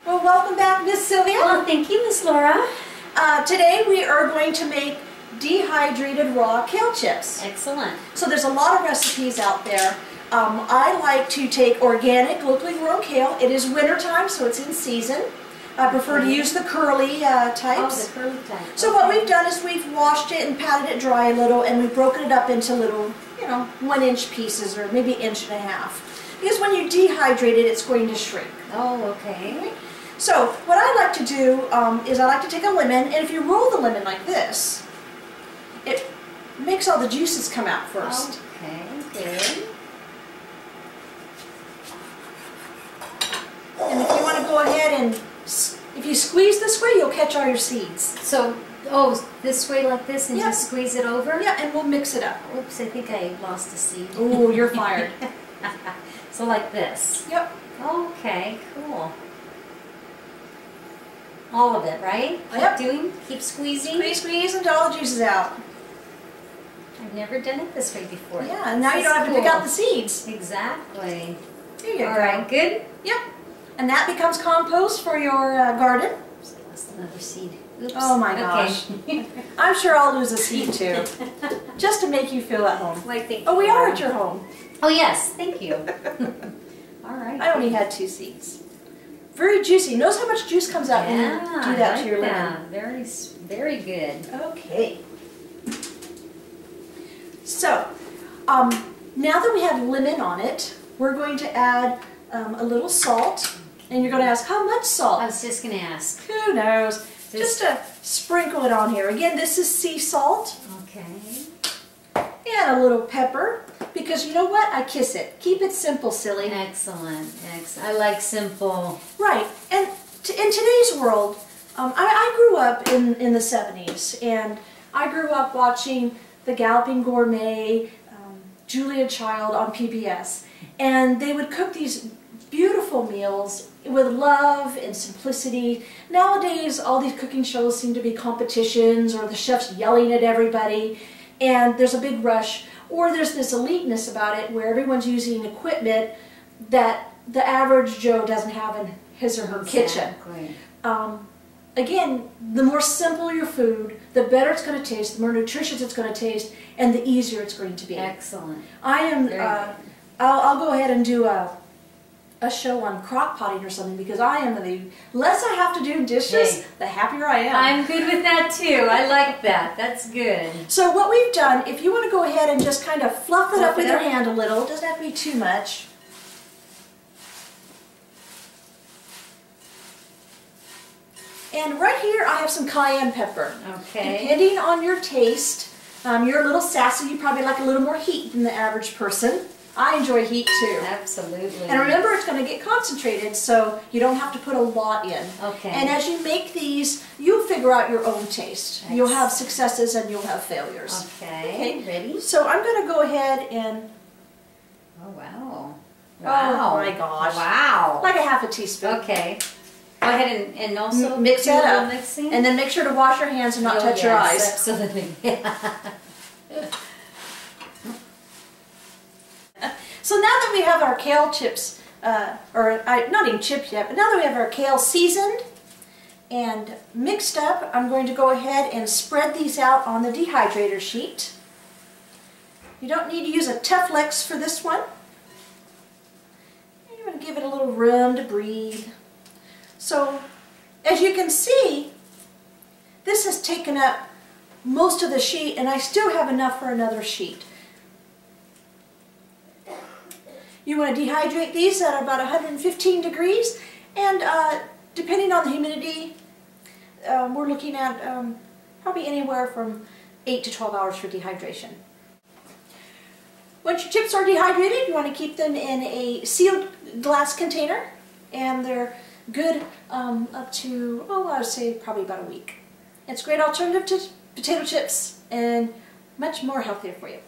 Well, welcome back, Miss Sylvia. Well, thank you, Miss Laura. Today we are going to make dehydrated raw kale chips. Excellent. So there's a lot of recipes out there. I like to take organic, locally grown kale. It is winter time, so it's in season. I prefer to use the curly types. Oh, the curly type. So what we've done is we've washed it and patted it dry a little, and we've broken it up into little, 1-inch pieces, or maybe 1.5 inches. Because when you dehydrate it, it's going to shrink. Oh, okay. So what I like to do is I like to take a lemon, and if you roll the lemon like this, it makes all the juices come out first. Okay, good. And if you want to go ahead and, if you squeeze this way, you'll catch all your seeds. So, this way like this, and just squeeze it over? Yeah, and we'll mix it up. Oops, I think I lost a seed. Ooh, you're fired. So like this? Yep. Okay, cool. All of it, right? Yep. Keep squeezing? Squeeze until all the juice is out. I've never done it this way before. Yeah, and now you don't have to pick out the seeds. Exactly. There you go. All right, good? Yep. And that becomes compost for your garden. Oops, I lost another seed. Oops. Oh my gosh. Okay. I'm sure I'll lose a seed too. Just to make you feel at home. Why, thank Oh, we you. are at your home. Oh, yes. Thank you. All right. I only had 2 seeds. Very juicy. Notice how much juice comes out when you do that to your lemon. Very, very good. Okay. So, now that we have lemon on it, we're going to add a little salt. And you're going to ask, how much salt? I was just going to ask. Who knows? Just to sprinkle it on here. Again, this is sea salt. Okay. And a little pepper. Because you know what? I kiss it. Keep it simple, silly. Excellent. I like simple. Right. And in today's world, I grew up in the 70s. And I grew up watching The Galloping Gourmet, Julia Child on PBS. And they would cook these beautiful meals with love and simplicity. Nowadays, all these cooking shows seem to be competitions, or the chef's yelling at everybody, and there's a big rush, or there's this eliteness about it where everyone's using equipment that the average Joe doesn't have in his or her kitchen. Again, the more simple your food, the better it's going to taste, the more nutritious it's going to taste, and the easier it's going to be. Excellent. I'll go ahead and do a show on crock potting or something, because the less I have to do dishes, the happier I am. I'm good with that too. I like that. That's good. So what we've done, if you want to go ahead and just kind of fluff it up with your hand a little, it doesn't have to be too much. And right here I have some cayenne pepper. Okay. Depending on your taste, you're a little sassy, you probably like a little more heat than the average person. I enjoy heat too. Absolutely. And remember, it's going to get concentrated, so you don't have to put a lot in. Okay. And as you make these, you'll figure out your own taste. You'll have successes and you'll have failures. Okay. Ready? So I'm going to go ahead and... Oh, wow. Wow. Oh my gosh. Wow. Like a half a teaspoon. Okay. Go ahead and also mix that up. Mixing. And then make sure to wash your hands and not touch your eyes. Absolutely. So now that we have our kale chips, not even chips yet, but now that we have our kale seasoned and mixed up, I'm going to go ahead and spread these out on the dehydrator sheet. You don't need to use a Teflex for this one. You're going to give it a little room to breathe. So, as you can see, this has taken up most of the sheet, and I still have enough for another sheet. You want to dehydrate these at about 115 degrees, and depending on the humidity, we're looking at probably anywhere from 8 to 12 hours for dehydration. Once your chips are dehydrated, you want to keep them in a sealed glass container, and they're good up to, I would say probably about a week. It's a great alternative to potato chips and much more healthier for you.